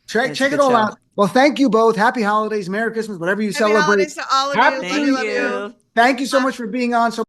Speaker 1: Check
Speaker 3: It's a
Speaker 1: it
Speaker 3: good
Speaker 1: all
Speaker 3: show.
Speaker 1: out. Well, thank you both. Happy holidays, Merry Christmas, whatever you
Speaker 2: Happy
Speaker 1: celebrate.
Speaker 2: holidays to all of you.
Speaker 1: Happy
Speaker 2: Love
Speaker 3: Thank
Speaker 2: you, love
Speaker 3: you.
Speaker 2: you.
Speaker 1: Thank you so much for being on. So